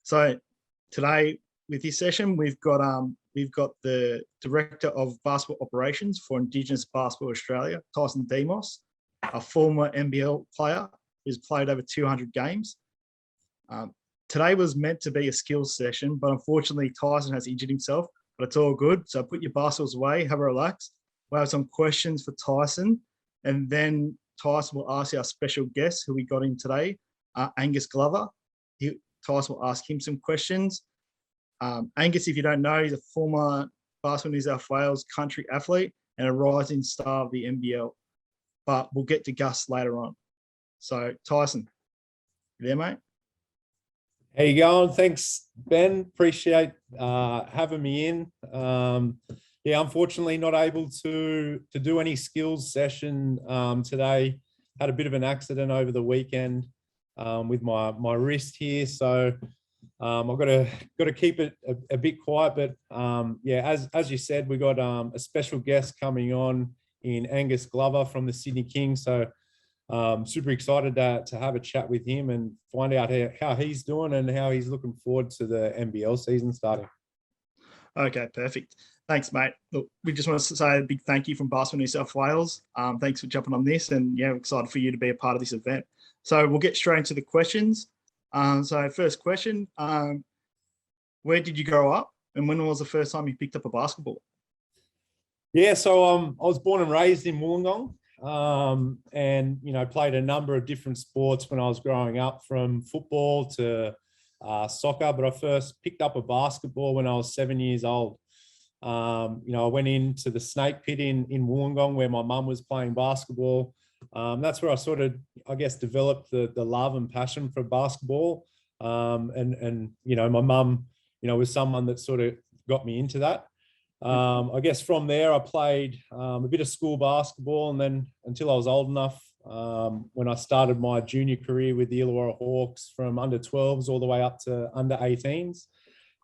So today with this session, we've got the Director of Basketball Operations for Indigenous Basketball Australia, Tyson Demos, a former NBL player who's played over 200 games. Today was meant to be a skills session, but unfortunately Tyson has injured himself, but it's all good. So put your basketballs away, have a relax. We'll have some questions for Tyson, and then Tyson will ask our special guest who we got in today, Angus Glover. Tyson will ask him some questions. Angus, if you don't know, he's a former Basketball New South Wales country athlete and a rising star of the NBL. But we'll get to Gus later on. So Tyson, you there, mate? How you going? Thanks, Ben. Appreciate having me in. Yeah, unfortunately not able to do any skills session today. Had a bit of an accident over the weekend with my wrist here, so I've got to keep it a bit quiet. But yeah, as you said, we got a special guest coming on in Angus Glover from the Sydney Kings. So super excited to have a chat with him and find out how he's doing and how he's looking forward to the NBL season starting. Okay, perfect. Thanks, mate. Look, we just want to say a big thank you from Basketball New South Wales. Thanks for jumping on this, and yeah, we're excited for you to be a part of this event. So we'll get straight into the questions. So first question, where did you grow up and when was the first time you picked up a basketball? Yeah, so I was born and raised in Wollongong, and played a number of different sports when I was growing up, from football to soccer, but I first picked up a basketball when I was 7 years old. I went into the snake pit in Wollongong where my mum was playing basketball. That's where I sort of, I guess, developed the love and passion for basketball. And my mum, was someone that sort of got me into that. I guess from there, I played a bit of school basketball, and then until I was old enough, when I started my junior career with the Illawarra Hawks from under 12s all the way up to under 18s.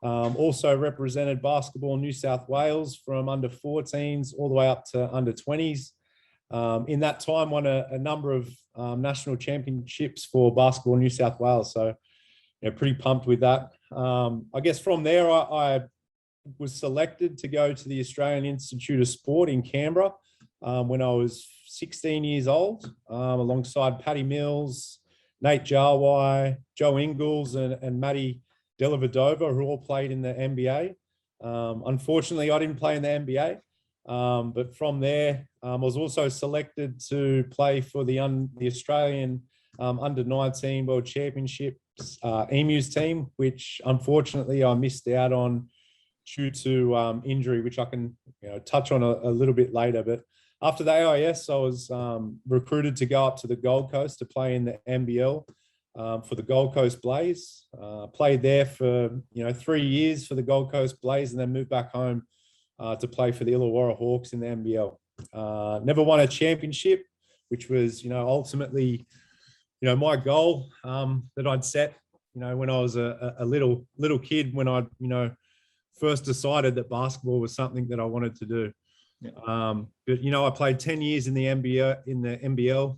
Also represented Basketball New South Wales from under 14s all the way up to under 20s. In that time, won a number of national championships for Basketball New South Wales. So, pretty pumped with that. I guess from there, I was selected to go to the Australian Institute of Sport in Canberra when I was 16 years old, alongside Paddy Mills, Nate Jarwai, Joe Ingles, and Matty Dellavedova, who all played in the NBA. Unfortunately, I didn't play in the NBA, but from there, I was also selected to play for the Australian Under-19 World Championships Emus team, which unfortunately I missed out on due to injury, which I can touch on a little bit later. But after the AIS, I was recruited to go up to the Gold Coast to play in the NBL for the Gold Coast Blaze. Played there for 3 years for the Gold Coast Blaze, and then moved back home to play for the Illawarra Hawks in the NBL. Never won a championship, which was ultimately my goal that I'd set when I was a little kid, when I first decided that basketball was something that I wanted to do. Yeah. But I played 10 years in the NBL,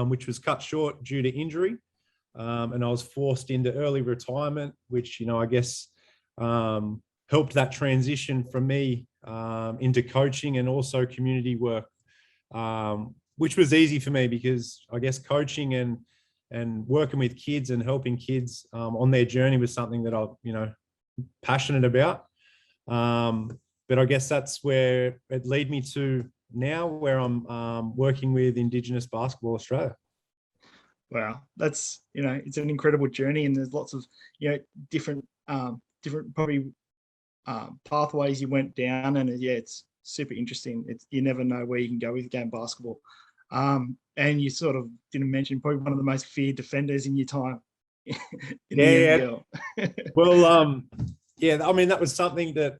which was cut short due to injury, and I was forced into early retirement, which I guess helped that transition from me into coaching and also community work, which was easy for me because I guess coaching and working with kids and helping kids on their journey was something that I'm passionate about. But I guess that's where it led me to now, where I'm working with Indigenous Basketball Australia. Wow, that's it's an incredible journey, and there's lots of different probably pathways you went down, and yeah, it's super interesting. You never know where you can go with game basketball. And you sort of didn't mention probably one of the most feared defenders in your time in the NBL. Well, yeah, I mean, that was something that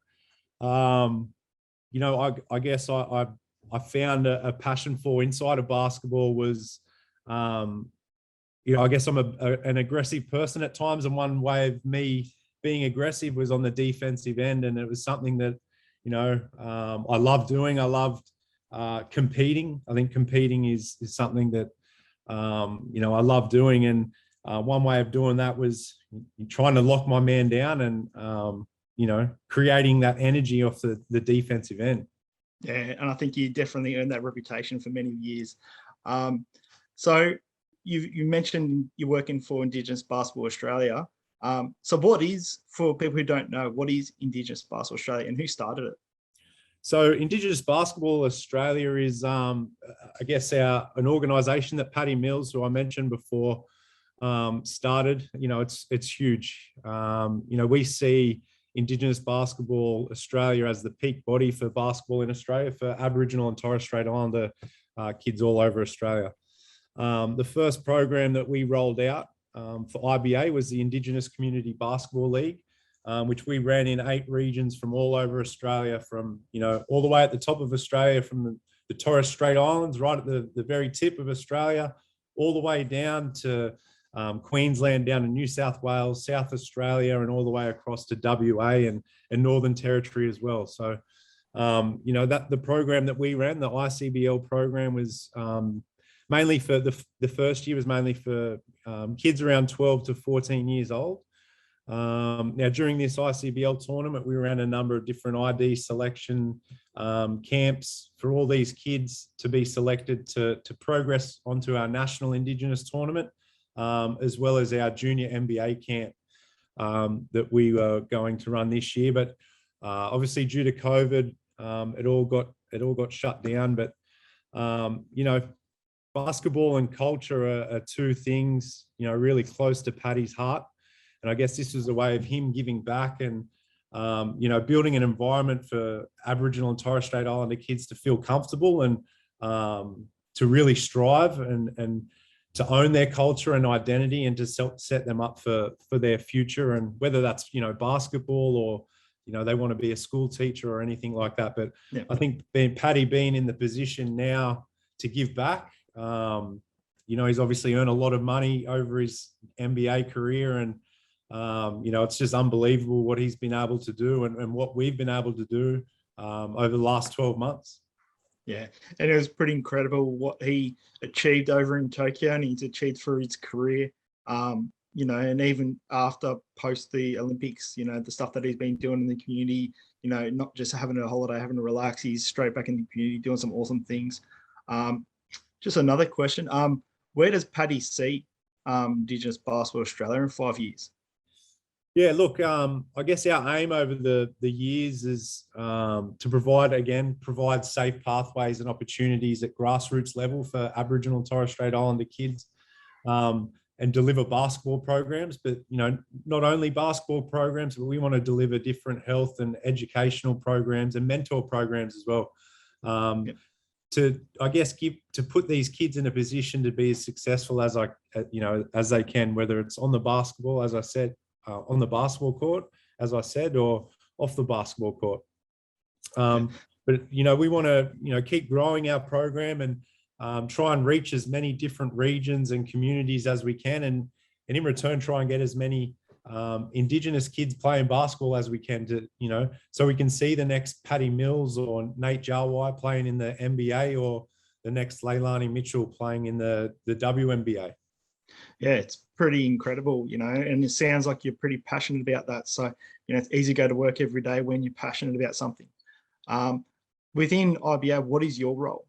I guess I found a passion for inside of basketball was, I guess I'm an aggressive person at times, and one way of me being aggressive was on the defensive end, and it was something that I loved doing. I loved competing. I think competing is something that I love doing, and one way of doing that was trying to lock my man down and, creating that energy off the defensive end. Yeah, and I think you definitely earned that reputation for many years. So you mentioned you're working for Indigenous Basketball Australia. So what is, for people who don't know, what is Indigenous Basketball Australia and who started it? So Indigenous Basketball Australia is, an organisation that Paddy Mills, who I mentioned before, started. It's huge. We see Indigenous Basketball Australia as the peak body for basketball in Australia for Aboriginal and Torres Strait Islander kids all over Australia. The first program that we rolled out for IBA was the Indigenous Community Basketball League, which we ran in 8 regions from all over Australia, from, all the way at the top of Australia, from the Torres Strait Islands, right at the very tip of Australia, all the way down to Queensland, down to New South Wales, South Australia, and all the way across to WA and Northern Territory as well. So, that the program that we ran, the ICBL program, was mainly for the first year was mainly for kids around 12 to 14 years old. Now, during this ICBL tournament, we ran a number of different ID selection camps for all these kids to be selected to progress onto our national Indigenous tournament, as well as our junior NBA camp that we were going to run this year. But obviously, due to COVID, it all got shut down. But basketball and culture are two things really close to Paddy's heart. And I guess this was a way of him giving back and, building an environment for Aboriginal and Torres Strait Islander kids to feel comfortable and to really strive and to own their culture and identity, and to set them up for their future. And whether that's, basketball or, they want to be a school teacher or anything like that. But yeah, I think Paddy being in the position now to give back, he's obviously earned a lot of money over his NBA career, and it's just unbelievable what he's been able to do and what we've been able to do over the last 12 months. Yeah, and it was pretty incredible what he achieved over in Tokyo, and he's achieved through his career, and even after, post the Olympics, the stuff that he's been doing in the community, not just having a holiday, having a relax, he's straight back in the community doing some awesome things. Just another question, where does Paddy see Indigenous Basketball Australia in 5 years? Yeah, look, I guess our aim over the years is to provide safe pathways and opportunities at grassroots level for Aboriginal and Torres Strait Islander kids, and deliver basketball programs. But, not only basketball programs, but we want to deliver different health and educational programs and mentor programs as well. To, I guess, to put these kids in a position to be as successful as they can, whether it's on the basketball, as I said, on the basketball court, as I said, or off the basketball court. But, we want to, keep growing our program and try and reach as many different regions and communities as we can. And in return, try and get as many Indigenous kids playing basketball as we can, to, so we can see the next Paddy Mills or Nate Jarwai playing in the NBA, or the next Leilani Mitchell playing in the WNBA. Yeah, it's pretty incredible, and it sounds like you're pretty passionate about that. So, it's easy to go to work every day when you're passionate about something. Within IBA, what is your role?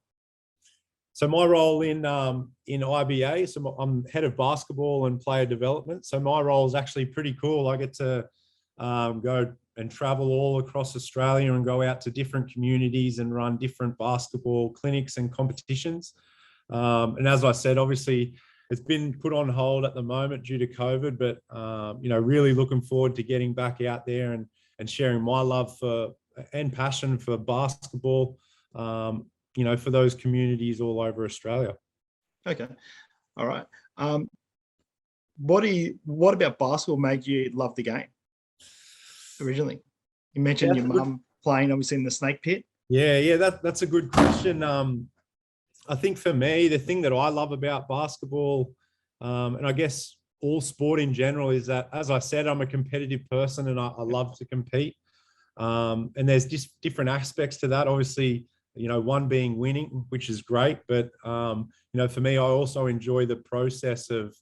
So my role in IBA, so I'm head of basketball and player development. So my role is actually pretty cool. I get to go and travel all across Australia and go out to different communities and run different basketball clinics and competitions. And as I said, obviously, it's been put on hold at the moment due to COVID, but, really looking forward to getting back out there and sharing my love for and passion for basketball, for those communities all over Australia. Okay. All right. What about basketball made you love the game originally? You mentioned your mum playing, obviously, in the snake pit. Yeah, that's a good question. I think for me, the thing that I love about basketball, and I guess all sport in general, is that, as I said, I'm a competitive person and I love to compete. And there's just different aspects to that. Obviously, one being winning, which is great. But, for me, I also enjoy the process of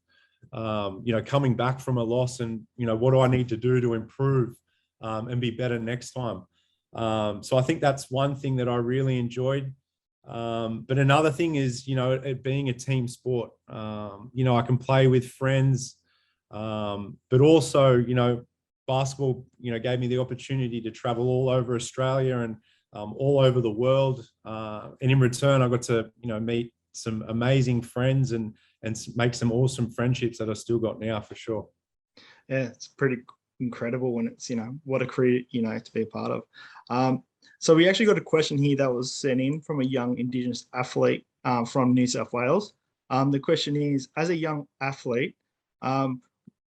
coming back from a loss and, what do I need to do to improve and be better next time? So I think that's one thing that I really enjoyed. But another thing is, it being a team sport. I can play with friends, but also, basketball, gave me the opportunity to travel all over Australia and all over the world. And in return, I got to, meet some amazing friends and make some awesome friendships that I still got now for sure. Yeah, it's pretty incredible when it's, what a career, to be a part of. So we actually got a question here that was sent in from a young Indigenous athlete from New South Wales. The question is, as a young athlete,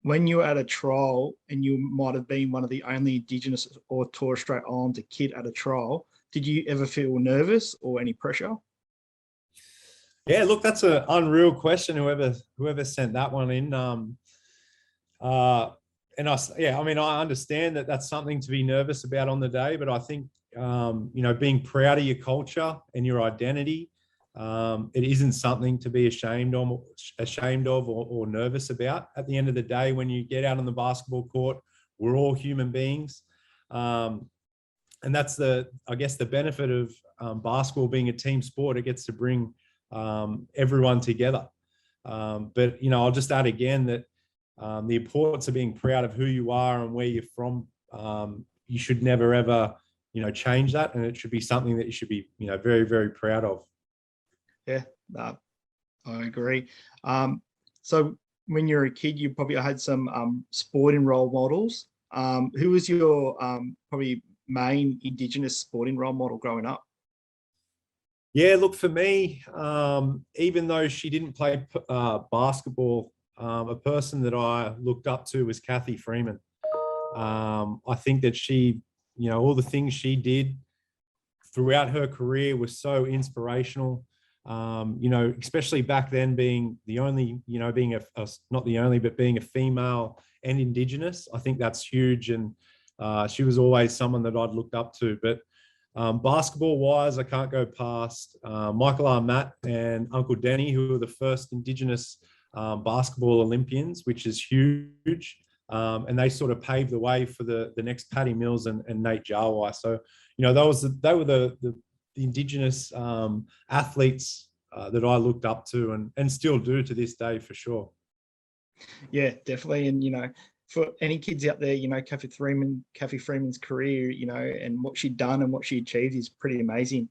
when you were at a trial and you might have been one of the only Indigenous or Torres Strait Islander kid at a trial, did you ever feel nervous or any pressure? Yeah, look, that's an unreal question. Whoever sent that one in. I understand that that's something to be nervous about on the day, but I think, being proud of your culture and your identity, it isn't something to be ashamed of or nervous about. At the end of the day, when you get out on the basketball court, we're all human beings. And that's the benefit of basketball being a team sport. It gets to bring everyone together. But, I'll just add again that the importance of being proud of who you are and where you're from, you should never, ever, change that. And it should be something that you should be, very, very proud of. Yeah, I agree. So when you're a kid, you probably had some sporting role models. Who was your probably main Indigenous sporting role model growing up? Yeah, look, for me, even though she didn't play basketball, a person that I looked up to was Kathy Freeman. I think that she, all the things she did throughout her career was so inspirational. Especially back then being the only, being not the only, but being a female and Indigenous, I think that's huge. And she was always someone that I'd looked up to. But basketball wise, I can't go past Michael R. Matt and Uncle Denny, who were the first Indigenous basketball Olympians, which is huge. And they sort of paved the way for the next Patty Mills and Nate Jarwai. So, they were the Indigenous athletes that I looked up to and still do to this day for sure. Yeah, definitely. And, for any kids out there, Kathy Freeman's career, and what she'd done and what she achieved is pretty amazing.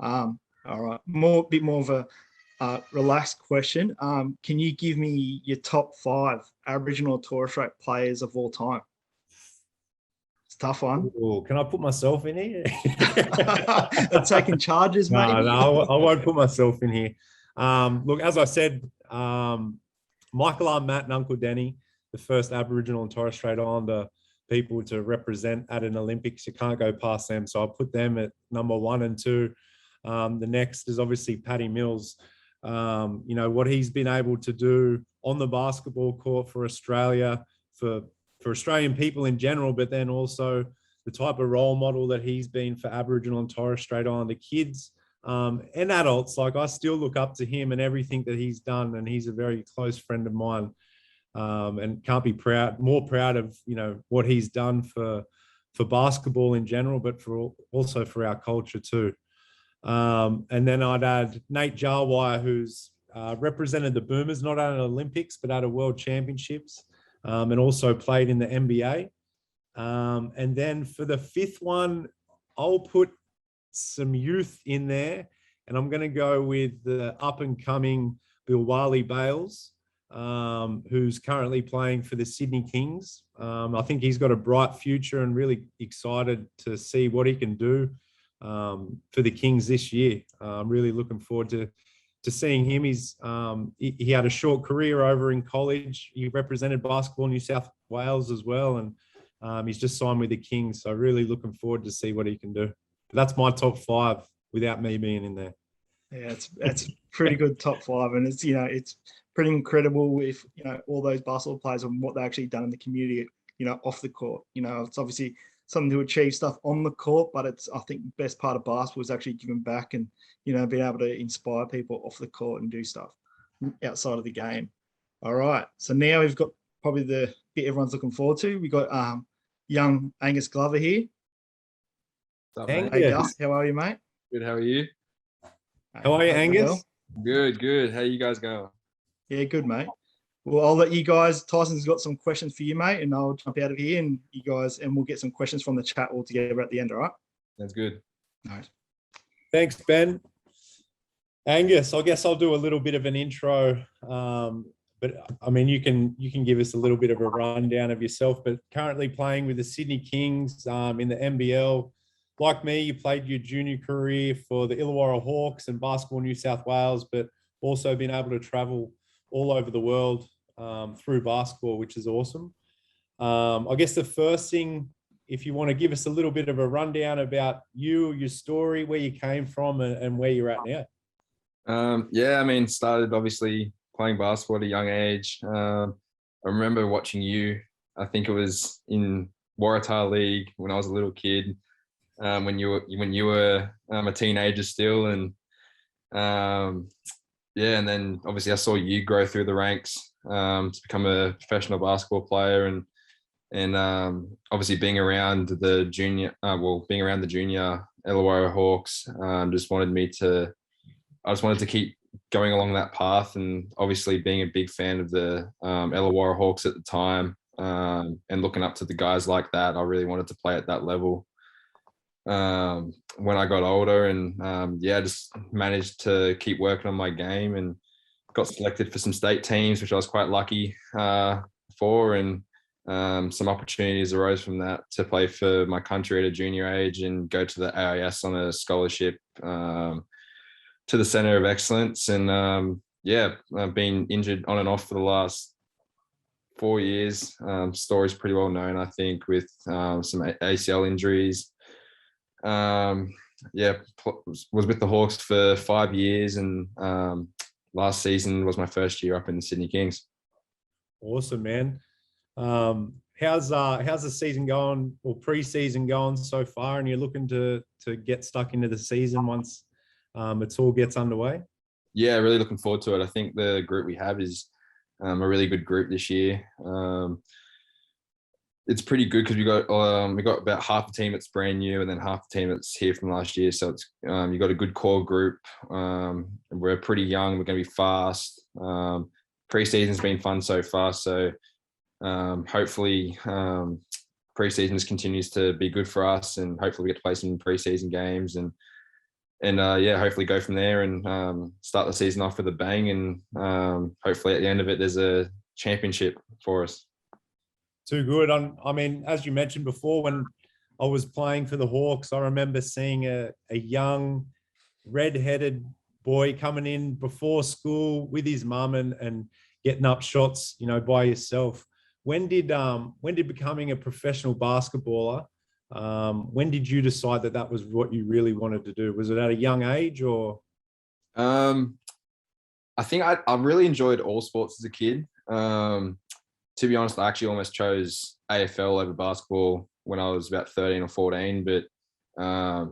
All right, bit more of a relaxed question. Can you give me your top 5 Aboriginal or Torres Strait players of all time? It's a tough one. Ooh, can I put myself in here? Taking charges, maybe? No, I won't put myself in here. Look, as I said, Michael R. Matt and Uncle Denny, the first Aboriginal and Torres Strait Islander people to represent at an Olympics. You can't go past them. So I'll put them at number 1 and 2. The next is obviously Patty Mills. What he's been able to do on the basketball court for Australia, for Australian people in general, but then also the type of role model that he's been for Aboriginal and Torres Strait Islander kids and adults. Like, I still look up to him and everything that he's done, and he's a very close friend of mine. And can't be more proud of, what he's done for basketball in general, but also for our culture too. And then I'd add Nate Jarwai, who's represented the Boomers, not at an Olympics, but at a World Championships, and also played in the NBA. And then for the 5th one, I'll put some youth in there, and I'm going to go with the up-and-coming Bilwali Bales, who's currently playing for the Sydney Kings. I think he's got a bright future and really excited to see what he can do for the Kings this year. I'm really looking forward to seeing him. He had a short career over in college. He represented Basketball New South Wales as well, and he's just signed with the Kings. So really looking forward to see what he can do. That's my top 5 without me being in there. Yeah, it's pretty good top 5, and it's it's pretty incredible with all those basketball players and what they actually done in the community, off the court. It's obviously something to achieve stuff on the court, but I think the best part of basketball is actually giving back and being able to inspire people off the court and do stuff outside of the game. All right. So now we've got probably the bit everyone's looking forward to. We got young Angus Glover here. What's up, mate? Hey Angus. Gus, how are you, mate? Good. How are you? How are you, Hope you're Angus? well. Good. Good. How you guys going? Yeah, good, mate. Well, I'll let you guys. Tyson's got some questions for you, mate, and I'll jump out of here and you guys, and we'll get some questions from the chat all together at the end. All right. That's good. Nice. Thanks, Ben. Angus, I guess I'll do a little bit of an intro. But I mean, you can give us a little bit of a rundown of yourself, but currently playing with the Sydney Kings in the NBL. Like me, you played your junior career for the Illawarra Hawks and Basketball New South Wales, but also been able to travel all over the world through basketball, which is awesome. I guess the first thing, if you want to give us a little bit of a rundown about you, your story, where you came from and where you're at now. Yeah, I mean, started obviously playing basketball at a young age. I remember watching you. I think it was in Waratah League when I was a little kid. When you were a teenager still, and yeah, and then obviously I saw you grow through the ranks to become a professional basketball player, and obviously being around the junior Illawarra Hawks, I just wanted to keep going along that path, and obviously being a big fan of the Illawarra Hawks at the time, and looking up to the guys like that, I really wanted to play at that level. When I got older, and yeah, just managed to keep working on my game and got selected for some state teams, which I was quite lucky for, and some opportunities arose from that to play for my country at a junior age and go to the AIS on a scholarship to the Centre of Excellence. And yeah, I've been injured on and off for the last 4 years. Story's pretty well known, I think, with some ACL injuries. Yeah, was with the Hawks for 5 years, and last season was my first year up in the Sydney Kings. Awesome, man. How's the season going, or pre-season going so far? And you're looking to get stuck into the season once it all gets underway? Yeah, really looking forward to it. I think the group we have is a really good group this year. It's pretty good because we got about half the team that's brand new, and then half the team that's here from last year. So it's you got a good core group. We're pretty young. We're going to be fast. Pre-season's been fun so far. So hopefully pre-season just continues to be good for us, and hopefully we get to play some pre-season games and yeah, hopefully go from there and start the season off with a bang, and hopefully at the end of it there's a championship for us. Too good. I mean, as you mentioned before, when I was playing for the Hawks, I remember seeing a young red-headed boy coming in before school with his mum and getting up shots, by yourself. When did becoming a professional basketballer, when did you decide that was what you really wanted to do? Was it at a young age, or? I think I really enjoyed all sports as a kid. To be honest, I actually almost chose AFL over basketball when I was about 13 or 14, but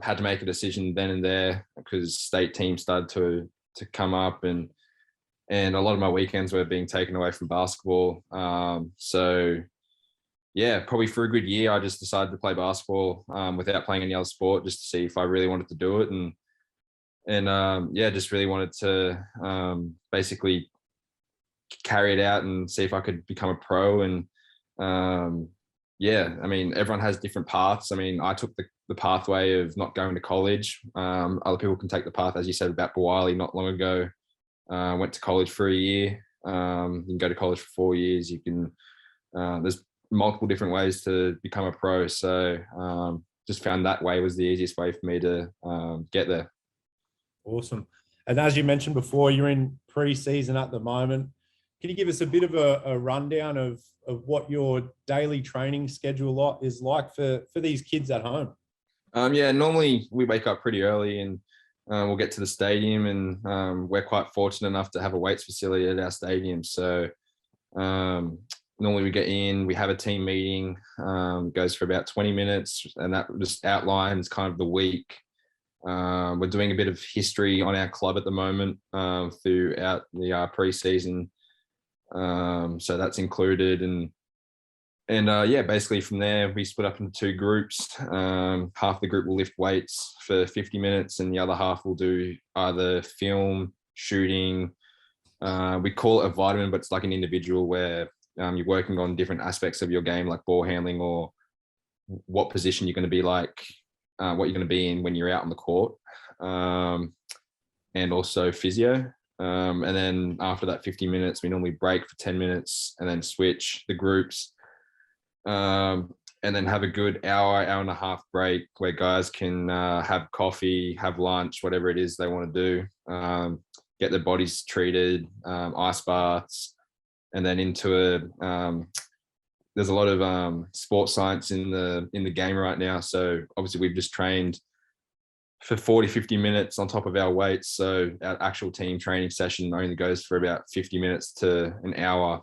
had to make a decision then and there because state teams started to come up, and a lot of my weekends were being taken away from basketball. So yeah, probably for a good year, I just decided to play basketball without playing any other sport, just to see if I really wanted to do it, and yeah, just really wanted to basically carry it out and see if I could become a pro. And yeah, I mean, everyone has different paths. I mean, I took the pathway of not going to college. Other people can take the path, as you said, about Bawali not long ago. Went to college for a year. You can go to college for 4 years. You can, there's multiple different ways to become a pro. So just found that way was the easiest way for me to get there. Awesome. And as you mentioned before, you're in pre-season at the moment. Can you give us a bit of a rundown of what your daily training schedule is like for these kids at home? Yeah, normally we wake up pretty early and we'll get to the stadium, and we're quite fortunate enough to have a weights facility at our stadium. So normally we get in, we have a team meeting, goes for about 20 minutes, and that just outlines kind of the week. We're doing a bit of history on our club at the moment throughout the pre-season. So that's included. And yeah, basically from there, we split up into two groups. Half the group will lift weights for 50 minutes and the other half will do either film, shooting. We call it a vitamin, but it's like an individual where you're working on different aspects of your game, like ball handling or what position you're going to be like, what you're going to be in when you're out on the court, and also physio. And then after that 50 minutes, we normally break for 10 minutes and then switch the groups. And then have a good hour and a half break where guys can have coffee, have lunch, whatever it is they want to do, get their bodies treated, ice baths, and then into there's a lot of sports science in the game right now. So obviously we've just trained for 40, 50 minutes on top of our weights. So our actual team training session only goes for about 50 minutes to an hour,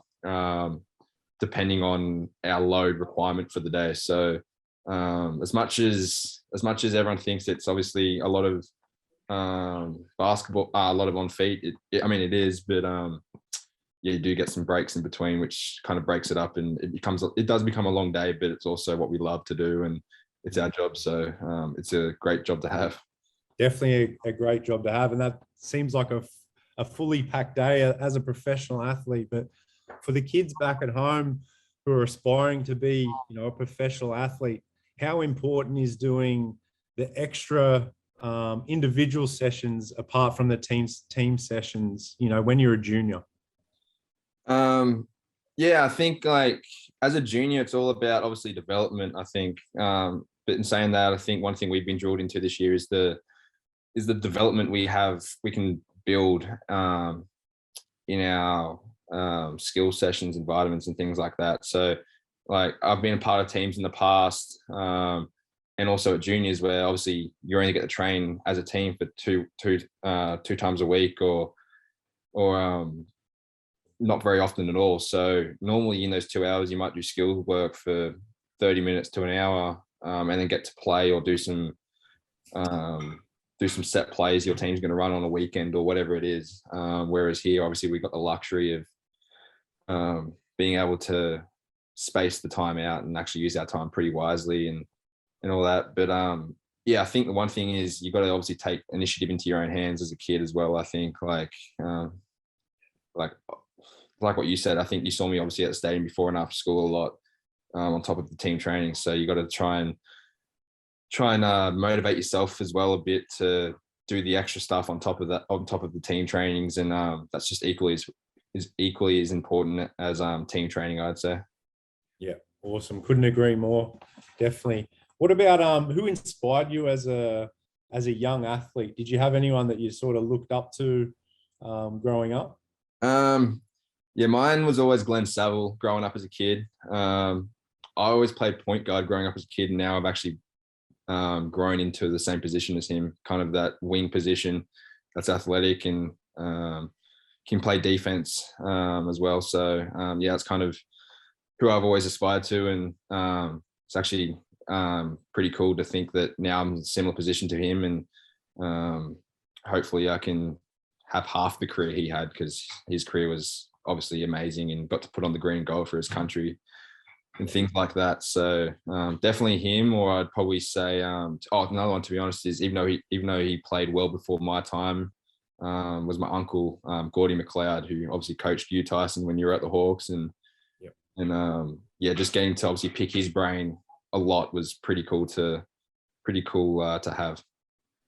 depending on our load requirement for the day. So as much as everyone thinks it's obviously a lot of basketball, a lot of on feet, I mean, it is, but yeah, you do get some breaks in between, which kind of breaks it up, and it does become a long day, but it's also what we love to do and it's our job. So it's a great job to have. Definitely a great job to have. And that seems like a fully packed day as a professional athlete. But for the kids back at home who are aspiring to be, a professional athlete, how important is doing the extra individual sessions apart from the team sessions, when you're a junior? Yeah, I think like as a junior, it's all about obviously development, I think. But in saying that, I think one thing we've been drilled into this year is the development we can build in our skill sessions and vitamins and things like that. So like I've been a part of teams in the past, and also at juniors where obviously you only get to train as a team for two times a week or not very often at all. So normally in those 2 hours, you might do skill work for 30 minutes to an hour, and then get to play or do some set plays your team's going to run on a weekend or whatever it is. Whereas here, obviously, we've got the luxury of being able to space the time out and actually use our time pretty wisely and all that. But yeah, I think the one thing is you've got to obviously take initiative into your own hands as a kid as well. I think like what you said, I think you saw me obviously at the stadium before and after school a lot, on top of the team training. So you got to try and motivate yourself as well a bit to do the extra stuff on top of the team trainings. And that's just equally as important as team training, I'd say. Yeah, awesome. Couldn't agree more. Definitely. What about who inspired you as a young athlete? Did you have anyone that you sort of looked up to growing up? Yeah, mine was always Glenn Saville growing up as a kid. I always played point guard growing up as a kid, and now I've actually grown into the same position as him, kind of that wing position that's athletic and can play defense as well. So yeah, it's kind of who I've always aspired to, and it's actually pretty cool to think that now I'm in a similar position to him, and hopefully I can have half the career he had, because his career was obviously amazing and got to put on the green and gold for his country and things like that. So definitely him, or I'd probably say another one, to be honest, is even though he played well before my time, was my uncle Gordy McLeod, who obviously coached you, Tyson, when you were at the Hawks, and yep. And yeah, just getting to obviously pick his brain a lot was pretty cool to have.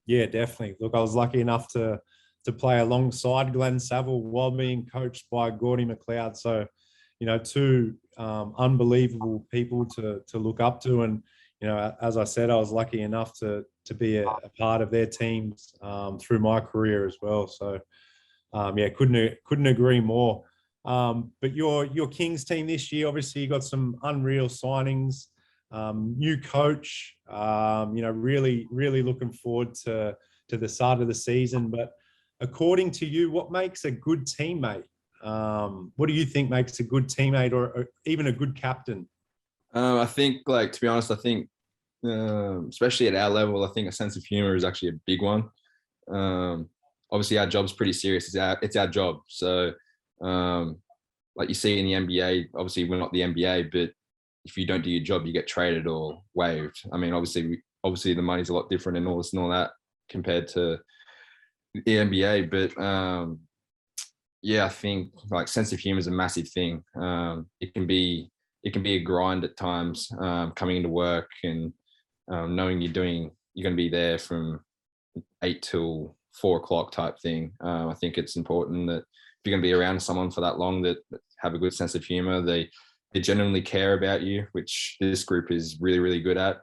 Yeah, definitely. Look, I was lucky enough to play alongside Glenn Saville while being coached by Gordy McLeod. So, two unbelievable people to look up to. And, as I said, I was lucky enough to be a part of their teams through my career as well. So, yeah, couldn't agree more. But your Kings team this year, obviously you got some unreal signings, new coach, really, really looking forward to the start of the season. But according to you, what makes a good teammate? What do you think makes a good teammate or even a good captain? I think, to be honest, I think, especially at our level, I think a sense of humor is actually a big one. Obviously, our job's pretty serious. It's our job. So like you see in the NBA. Obviously, we're not the NBA, but if you don't do your job, you get traded or waived. I mean, obviously the money's a lot different and all this and all that compared to the NBA. But yeah, I think like sense of humor is a massive thing. It can be a grind at times, coming into work and knowing you're going to be there from 8 till 4 o'clock type thing. I think it's important that if you're going to be around someone for that long, that have a good sense of humor, they genuinely care about you, which this group is really, really good at.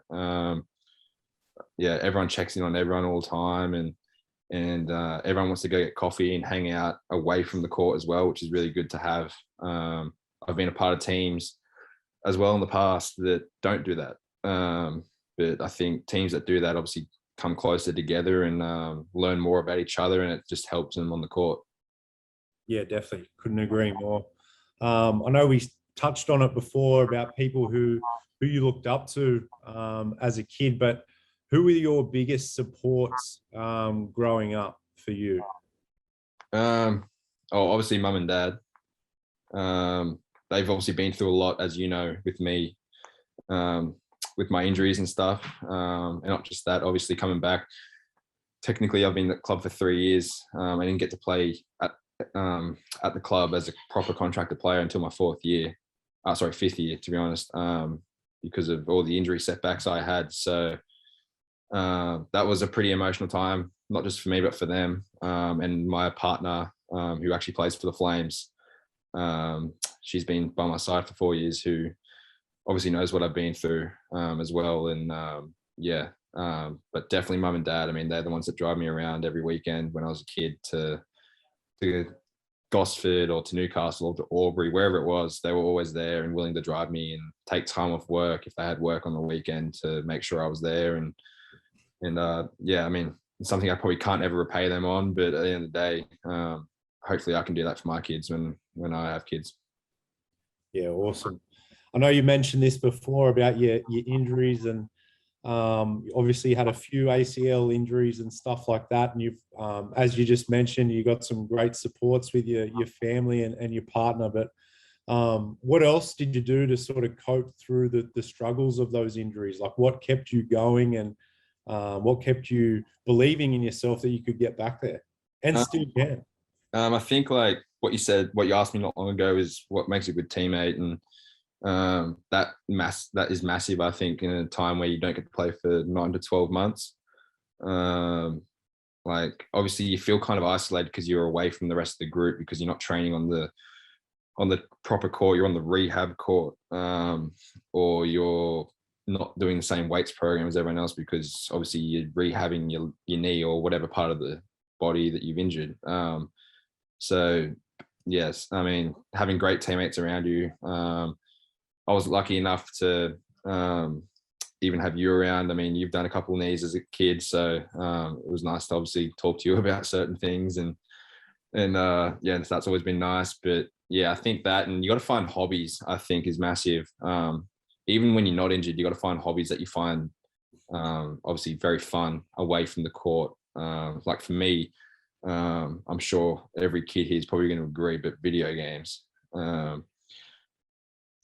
Yeah, everyone checks in on everyone all the time, and everyone wants to go get coffee and hang out away from the court as well, which is really good to have. I've been a part of teams as well in the past that don't do that. But I think teams that do that obviously come closer together and learn more about each other, and it just helps them on the court. Yeah, definitely. Couldn't agree more. I know we touched on it before about people who you looked up to as a kid, but who were your biggest supports growing up for you? Obviously mum and dad. They've obviously been through a lot, as you know, with me, with my injuries and stuff. And not just that, obviously coming back. Technically, I've been at the club for 3 years. I didn't get to play at the club as a proper contracted player until my 5th year, to be honest, because of all the injury setbacks I had. So that was a pretty emotional time, not just for me, but for them. And my partner, who actually plays for the Flames, she's been by my side for 4 years, who obviously knows what I've been through as well. And but definitely mum and dad. I mean, they're the ones that drive me around every weekend when I was a kid to Gosford or to Newcastle or to Albury, wherever it was. They were always there and willing to drive me and take time off work if they had work on the weekend to make sure I was there. And yeah, I mean, it's something I probably can't ever repay them on, but at the end of the day, hopefully I can do that for my kids when I have kids. Yeah, awesome. I know you mentioned this before about your injuries, and obviously had a few ACL injuries and stuff like that. And you've, as you just mentioned, you got some great supports with your family and your partner. But what else did you do to sort of cope through the struggles of those injuries? Like, what kept you going, and what kept you believing in yourself that you could get back there and still can? I think like what you asked me not long ago is what makes a good teammate, and that is massive. I think in a time where you don't get to play for 9 to 12 months, like obviously you feel kind of isolated because you're away from the rest of the group, because you're not training on the proper court, you're on the rehab court, or you're not doing the same weights program as everyone else, because obviously you're rehabbing your knee or whatever part of the body that you've injured. So yes, I mean, having great teammates around you. I was lucky enough to even have you around. I mean, you've done a couple of knees as a kid, so it was nice to obviously talk to you about certain things, and yeah, that's always been nice. But yeah, I think that, and you got to find hobbies, I think, is massive. Even when you're not injured, you got to find hobbies that you find obviously very fun away from the court. Like for me, I'm sure every kid here is probably going to agree, but video games.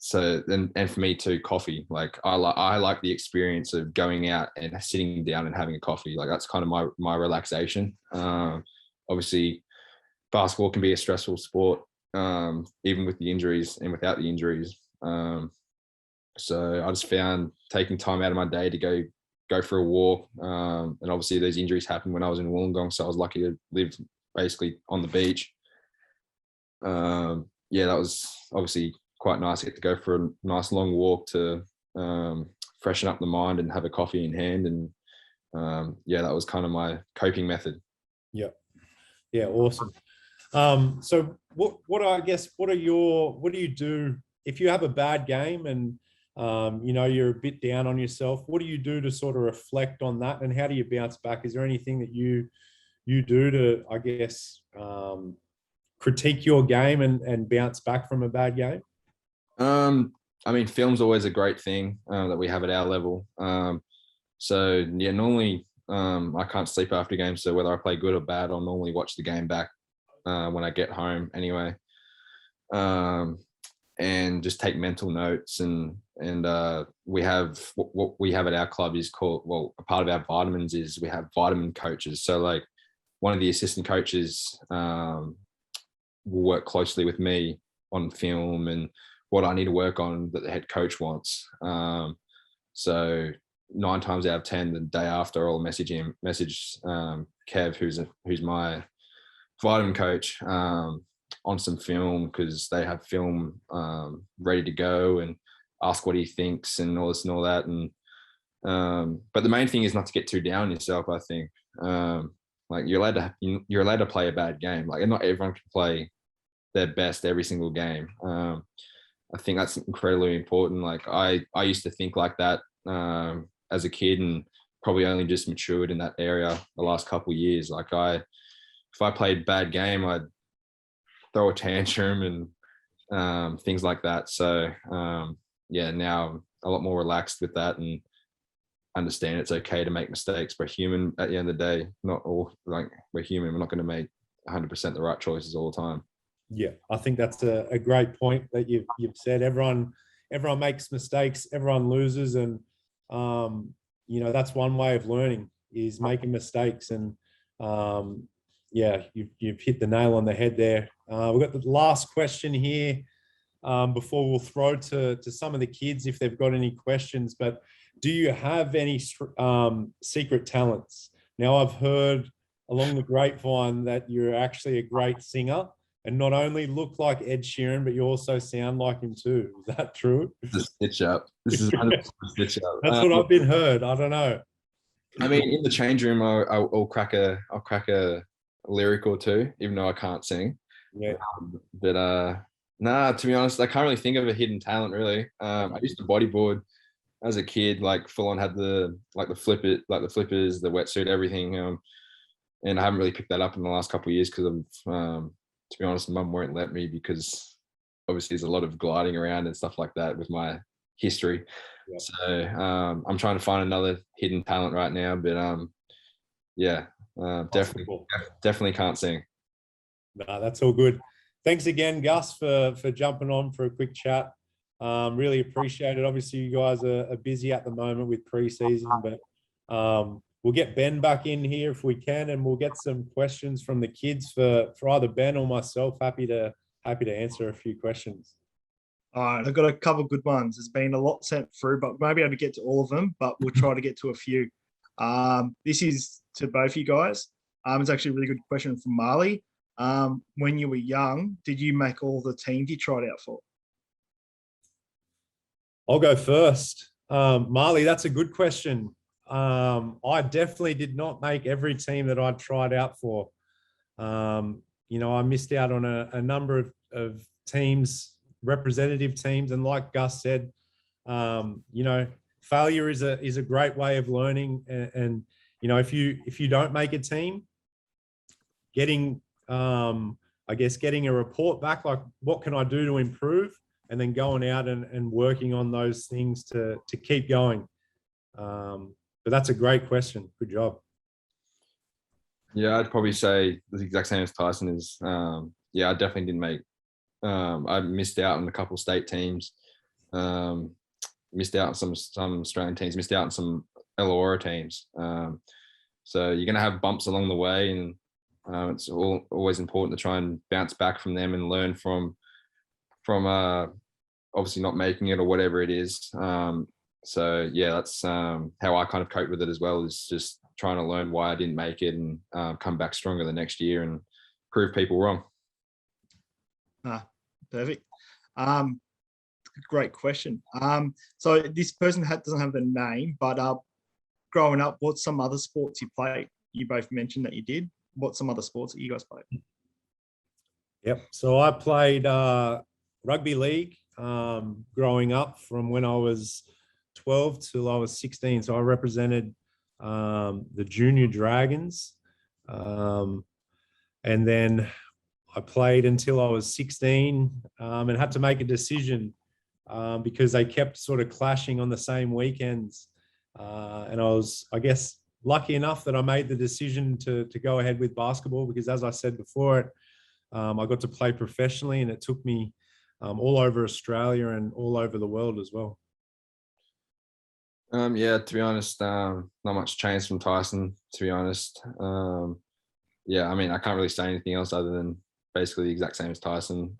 So and for me too, coffee. Like I like the experience of going out and sitting down and having a coffee. Like that's kind of my relaxation. Obviously, basketball can be a stressful sport, even with the injuries and without the injuries. So I just found taking time out of my day to go for a walk. And obviously those injuries happened when I was in Wollongong, so I was lucky to live basically on the beach. Yeah, that was obviously quite nice to get to go for a nice long walk to freshen up the mind and have a coffee in hand. And yeah, that was kind of my coping method. Yeah. Yeah, awesome. So what do you do if you have a bad game and you're a bit down on yourself? What do you do to sort of reflect on that, and how do you bounce back? Is there anything that you do to, I guess, critique your game and bounce back from a bad game? I mean, film's always a great thing that we have at our level. So yeah, normally I can't sleep after games, so whether I play good or bad, I'll normally watch the game back when I get home anyway. and just take mental notes. And we have what we have at our club is called, well, a part of our vitamins is we have vitamin coaches. So like one of the assistant coaches will work closely with me on film and what I need to work on that the head coach wants. So 9 times out of 10, the day after, I'll message Kev, who's my vitamin coach, on some film, because they have film ready to go, and ask what he thinks and all this and all that. And but the main thing is not to get too down on yourself. I think like you're allowed to play a bad game. Like, not everyone can play their best every single game. I think that's incredibly important. Like I used to think like that as a kid, and probably only just matured in that area the last couple of years. Like if I played bad game, I'd throw a tantrum and things like that. So yeah, now I'm a lot more relaxed with that and understand it's okay to make mistakes. We're human at the end of the day. Not all, like, we're human. We're not going to make 100% the right choices all the time. Yeah, I think that's a great point that you've said. Everyone makes mistakes. Everyone loses, and that's one way of learning, is making mistakes. And yeah, you've hit the nail on the head there. We've got the last question here before we'll throw to some of the kids if they've got any questions. But do you have any secret talents? Now, I've heard along the grapevine that you're actually a great singer, and not only look like Ed Sheeran, but you also sound like him too. Is that true? The stitch up. This is 100% stitch up. That's what I've been heard. I don't know. I mean, in the change room, I'll crack a lyric or two, even though I can't sing. Yeah. Nah, to be honest, I can't really think of a hidden talent really. I used to bodyboard as a kid, like full on, had the flippers, the wetsuit, everything. And I haven't really picked that up in the last couple of years because of, to be honest, Mum won't let me, because obviously there's a lot of gliding around and stuff like that with my history. Yeah. So I'm trying to find another hidden talent right now, but yeah, definitely can't sing. No, that's all good. Thanks again, Gus, for jumping on for a quick chat. Really appreciate it. Obviously, you guys are busy at the moment with pre-season, but we'll get Ben back in here if we can, and we'll get some questions from the kids for either Ben or myself. Happy to answer a few questions. All right, I've got a couple of good ones. There's been a lot sent through, but maybe I won't get to all of them, but we'll try to get to a few. This is to both you guys. It's actually a really good question from Marley. When you were young, did you make all the teams you tried out for? I'll go first. Marley, that's a good question. I definitely did not make every team that I tried out for. I missed out on a number of teams, representative teams, and like Gus said, failure is a great way of learning. And if you don't make a team, getting a report back, like, what can I do to improve, and then going out and working on those things to keep going. But that's a great question. Good job. Yeah, I'd probably say the exact same as Tyson is. I definitely didn't make. I missed out on a couple of state teams, missed out on some Australian teams, missed out on some Illawarra teams. So you're going to have bumps along the way, and it's always important to try and bounce back from them and learn from obviously not making it or whatever it is. So yeah, that's how I kind of cope with it as well, is just trying to learn why I didn't make it and come back stronger the next year and prove people wrong. Perfect. Great question. So this person doesn't have the name, but growing up, what's some other sports you played? You both mentioned that you did. What's some other sports that you guys played? Yep. So I played rugby league growing up from when I was 12 till I was 16. So I represented the Junior Dragons. And then I played until I was 16 and had to make a decision because they kept sort of clashing on the same weekends. And I was, I guess, lucky enough that I made the decision to go ahead with basketball, because as I said before, I got to play professionally, and it took me all over Australia and all over the world as well. Yeah, to be honest, not much changed from Tyson, to be honest. Yeah, I mean, I can't really say anything else other than basically the exact same as Tyson.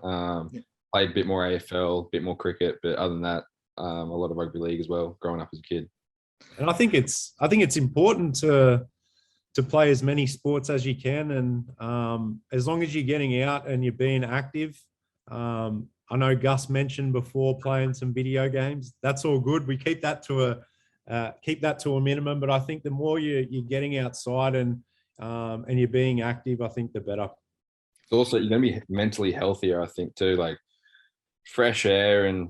Played a bit more AFL, a bit more cricket, but other than that, a lot of rugby league as well, growing up as a kid. And I think it's important to play as many sports as you can, and as long as you're getting out and you're being active. I know Gus mentioned before playing some video games. That's all good. We keep that to a minimum, but I think the more you're getting outside and you're being active, I think the better. It's also, you're going to be mentally healthier, I think, too. Like fresh air and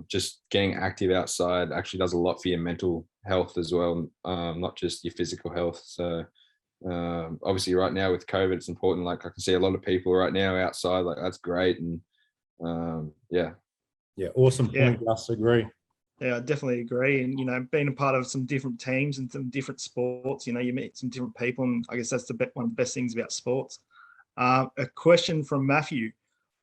just getting active outside actually does a lot for your mental health as well, not just your physical health. So obviously right now with COVID, it's important. Like I can see a lot of people right now outside, like that's great. And yeah, awesome point. Gus, agree. Yeah, I definitely agree. And, being a part of some different teams and some different sports, you meet some different people. And I guess that's one of the best things about sports. A question from Matthew: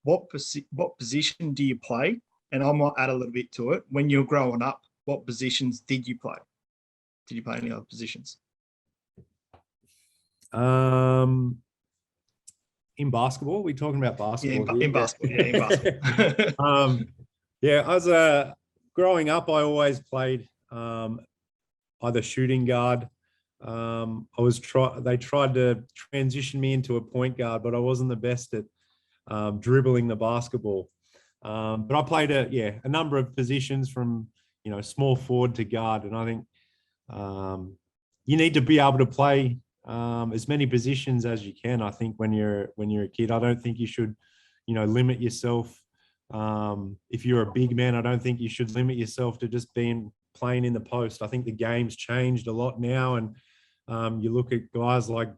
what position do you play? And I might add a little bit to it. When you're growing up, what positions did you play? Did you play any other positions? In basketball, we're talking about basketball. Yeah, in basketball. Yeah, in basketball. As growing up, I always played either shooting guard. They tried to transition me into a point guard, but I wasn't the best at dribbling the basketball. But I played a number of positions from small forward to guard, and I think you need to be able to play as many positions as you can. I think when you're a kid, I don't think you should limit yourself. If you're a big man, I don't think you should limit yourself to just playing in the post. I think the game's changed a lot now, and you look at guys like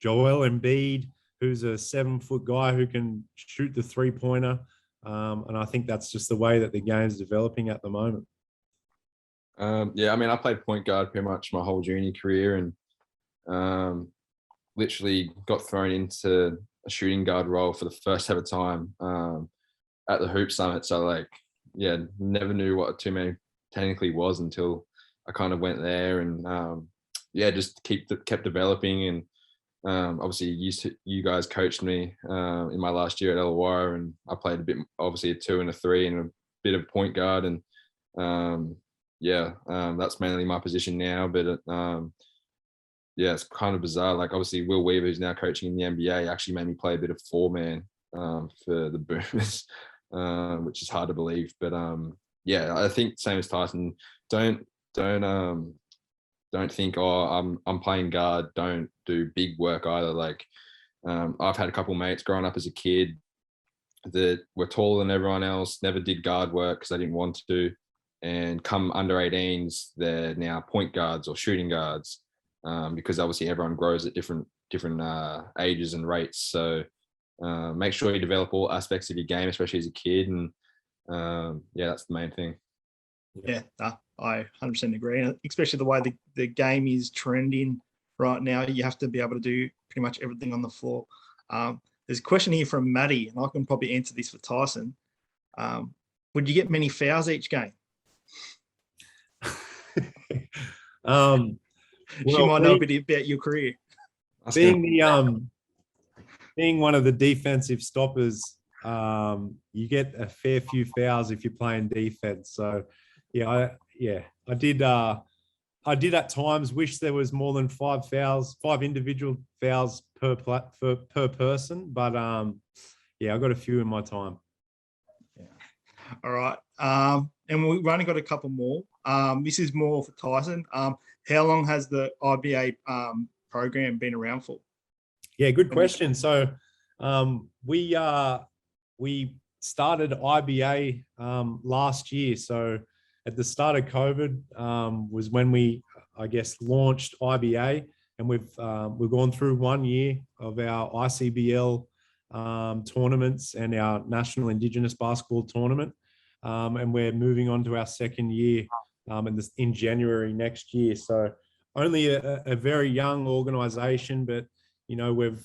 Joel Embiid, who's a 7-foot guy who can shoot the 3-pointer, and I think that's just the way that the game's developing at the moment. Yeah, I mean, I played point guard pretty much my whole junior career, and literally got thrown into a shooting guard role for the first ever time at the Hoop Summit. So never knew what a two-man technically was until I kind of went there, and just kept developing. And obviously you guys coached me in my last year at Illawarra, and I played a bit, obviously a 2 and a 3 and a bit of point guard, and that's mainly my position now. But it's kind of bizarre. Like obviously Will Weaver, who's now coaching in the NBA, actually made me play a bit of 4-man for the Boomers, which is hard to believe. But I think same as Tyson. Don't think, I'm playing guard, don't do big work either. Like I've had a couple mates growing up as a kid that were taller than everyone else, never did guard work because they didn't want to, and come under 18s, they're now point guards or shooting guards, because obviously everyone grows at different ages and rates. So make sure you develop all aspects of your game, especially as a kid, and that's the main thing. Yeah, I 100% agree, and especially the way the game is trending right now. You have to be able to do pretty much everything on the floor. There's a question here from Maddie, and I can probably answer this for Tyson. Would you get many fouls each game? She might know a bit about your career. Being one of the defensive stoppers, you get a fair few fouls if you're playing defense. So I did at times wish there was more than 5 individual fouls per person, but I got a few in my time. Yeah. All right. And we've only got a couple more. This is more for Tyson. How long has the IBA program been around for? Yeah, good question. So we started IBA last year. So at the start of COVID was when we, launched IBA, and we've gone through 1 year of our ICBL tournaments and our National Indigenous Basketball Tournament, and we're moving on to our 2nd year in January next year. So only a very young organisation, but we've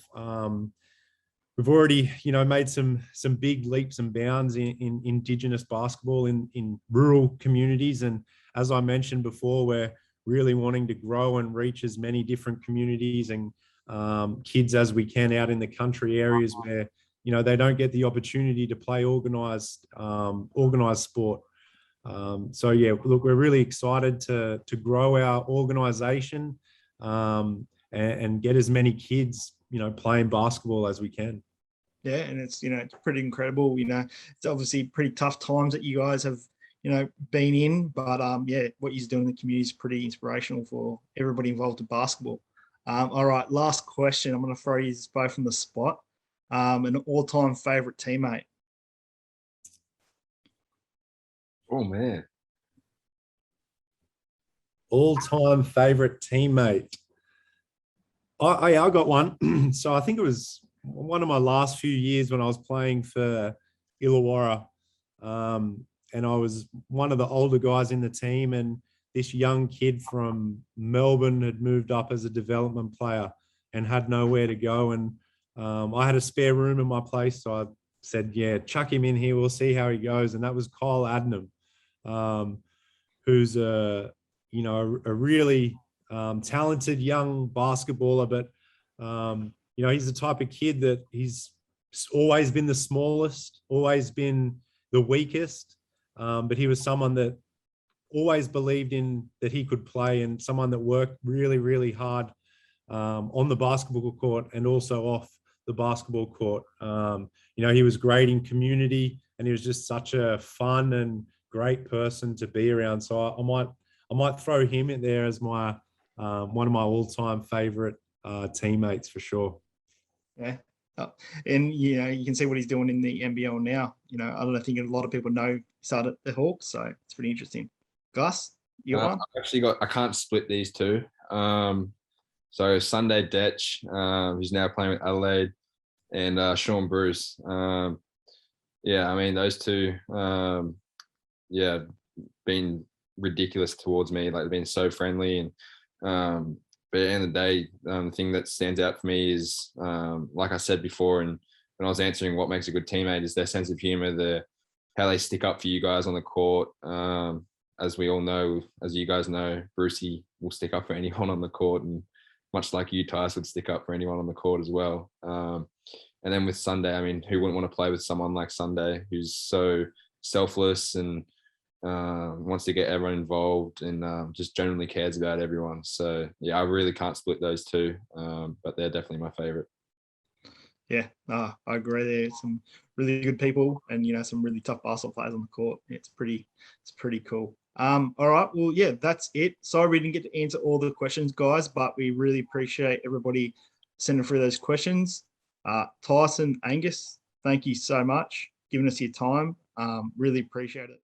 we've already, made some big leaps and bounds in Indigenous basketball in rural communities. And as I mentioned before, we're really wanting to grow and reach as many different communities and kids as we can out in the country areas where, they don't get the opportunity to play organized sport. So yeah, look, we're really excited to grow our organization and get as many kids, playing basketball as we can. Yeah, and it's it's pretty incredible. It's obviously pretty tough times that you guys have been in, but yeah, what you're doing in the community is pretty inspirational for everybody involved in basketball. All right, last question. I'm going to throw you both on the spot. An all-time favorite teammate. Oh man. All-time favorite teammate. I got one. So I think it was one of my last few years when I was playing for Illawarra. And I was one of the older guys in the team, and this young kid from Melbourne had moved up as a development player and had nowhere to go. And I had a spare room in my place, so I said, yeah, chuck him in here, we'll see how he goes. And that was Kyle Adnam, who's a really talented young basketballer, but he's the type of kid that he's always been the smallest, always been the weakest, but he was someone that always believed in that he could play, and someone that worked really, really hard on the basketball court and also off the basketball court. He was great in community, and he was just such a fun and great person to be around. So I might throw him in there as my one of my all-time favorite teammates for sure. Yeah. And you can see what he's doing in the NBL now. I don't think a lot of people know he started at the Hawks, so it's pretty interesting. Gus, you got one? I can't split these two. So Sunday Detch, who's now playing with Adelaide, and Sean Bruce. Yeah, I mean, those two, been ridiculous towards me. Like, they've been so friendly. And but at the end of the day, the thing that stands out for me is, like I said before, and when I was answering what makes a good teammate, is their sense of humor, how they stick up for you guys on the court. As we all know, as you guys know, Brucey will stick up for anyone on the court, and much like you, Tyson, would stick up for anyone on the court as well. And then with Sunday, I mean, who wouldn't want to play with someone like Sunday, who's so selfless and wants to get everyone involved, and just generally cares about everyone. So yeah, I really can't split those two, but they're definitely my favorite. Yeah, I agree. There's some really good people, and some really tough basketball players on the court. It's pretty cool. All right, well, yeah, that's it. Sorry we didn't get to answer all the questions, guys, but we really appreciate everybody sending through those questions. Tyson, Angus, thank you so much for giving us your time. Really appreciate it.